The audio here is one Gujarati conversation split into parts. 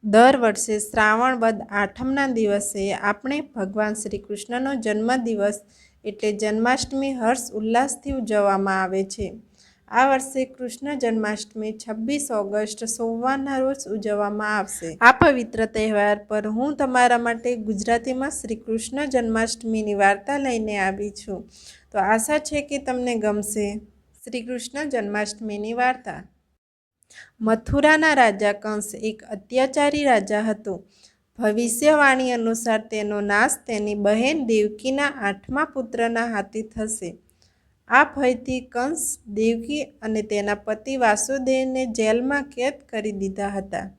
દર વર્ષે શ્રાવણ વદ આઠમના દિવસે આપણે ભગવાન શ્રી કૃષ્ણનો જન્મદિવસ એટલે જન્માષ્ટમી હર્ષ ઉલ્લાસથી ઉજવવામાં આવે છે. આ વર્ષે કૃષ્ણ જન્માષ્ટમી 26 ઓગસ્ટ સોમવારના રોજ ઉજવવામાં આવશે. આ પવિત્ર તહેવાર પર હું તમારા માટે ગુજરાતીમાં શ્રી કૃષ્ણ જન્માષ્ટમીની વાર્તા લઈને આવી છું. તો આશા છે કે તમને ગમશે. શ્રી કૃષ્ણ જન્માષ્ટમીની વાર્તા. મથુરાના રાજા કંસ એક અત્યાચારી રાજા હતો. ભવિષ્યવાણી અનુસાર તેનો નાશ તેની બહેન દેવકીના 8મા પુત્રના હાથે થશે. આ ભયથી કંસ દેવકી અને તેના પતિ વાસુદેવને જેલમાં કેદ કરી દીધા હતા.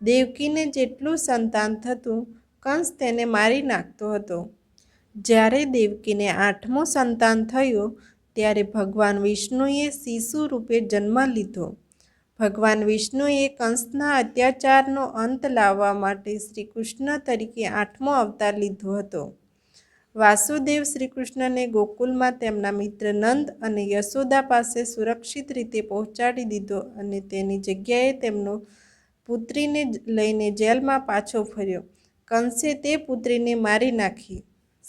દેવકીને જેટલું સંતાન થતું, કંસ તેને મારી નાખતો હતો. જ્યારે દેવકીને 8મું સંતાન થયું ત્યારે ભગવાન વિષ્ણુએ શિશુ રૂપે જન્મ લીધો. ભગવાન વિષ્ણુએ કંસના અત્યાચારનો અંત લાવવા માટે શ્રી કૃષ્ણ તરીકે 8મો અવતાર લીધો હતો. વાસુદેવ શ્રી કૃષ્ણને ગોકુલમાં તેમના મિત્ર નંદ અને યશોદા પાસે સુરક્ષિત રીતે પહોંચાડી દીધો અને તેની જગ્યાએ તેમનો પુત્રીને લઈને જેલમાં પાછો ફર્યો. કંસે તે પુત્રીને મારી નાખી.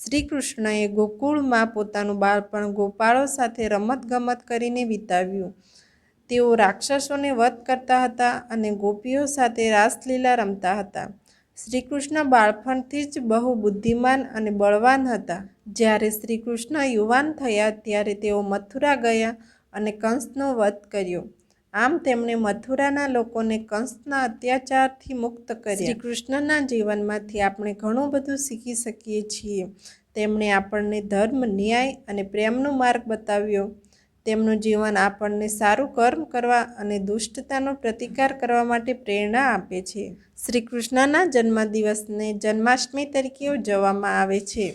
શ્રી કૃષ્ણએ ગોકુળમાં પોતાનું બાળપણ ગોપાળો સાથે રમતગમત કરીને વિતાવ્યું. તેઓ રાક્ષસોને વધ કરતા હતા અને ગોપીઓ સાથે રાસલીલા રમતા હતા. શ્રી કૃષ્ણ બાળપણથી જ બહુ બુદ્ધિમાન અને બળવાન હતા. જ્યારે શ્રી કૃષ્ણ યુવાન થયા ત્યારે તેઓ મથુરા ગયા અને કંસનો વધ કર્યો. આમ તેમણે મથુરાના લોકોને કંસના અત્યાચારથી મુક્ત કર્યા. શ્રી કૃષ્ણના જીવનમાંથી આપણે ઘણું બધું શીખી શકીએ છીએ. તેમણે આપણને ધર્મ, ન્યાય અને પ્રેમનો માર્ગ બતાવ્યો. તેમનું જીવન આપણને સારું કર્મ કરવા અને દુષ્ટતાનો પ્રતિકાર કરવા માટે પ્રેરણા આપે છે. શ્રી કૃષ્ણના જન્મદિવસને જન્માષ્ટમી તરીકે ઉજવવામાં આવે છે.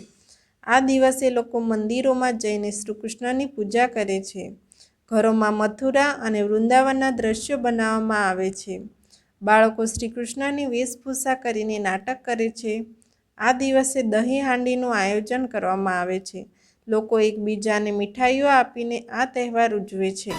આ દિવસે લોકો મંદિરોમાં જઈને શ્રી કૃષ્ણની પૂજા કરે છે. ઘરોમાં મથુરા અને વૃંદાવનના દ્રશ્યો બનાવવામાં આવે છે. બાળકો શ્રી કૃષ્ણની વેશભૂષા કરીને નાટક કરે છે. આ દિવસે દહીં હાંડીનું આયોજન કરવામાં આવે છે. લોકો એકબીજાને મીઠાઈઓ આપીને આ તહેવાર ઉજવે છે.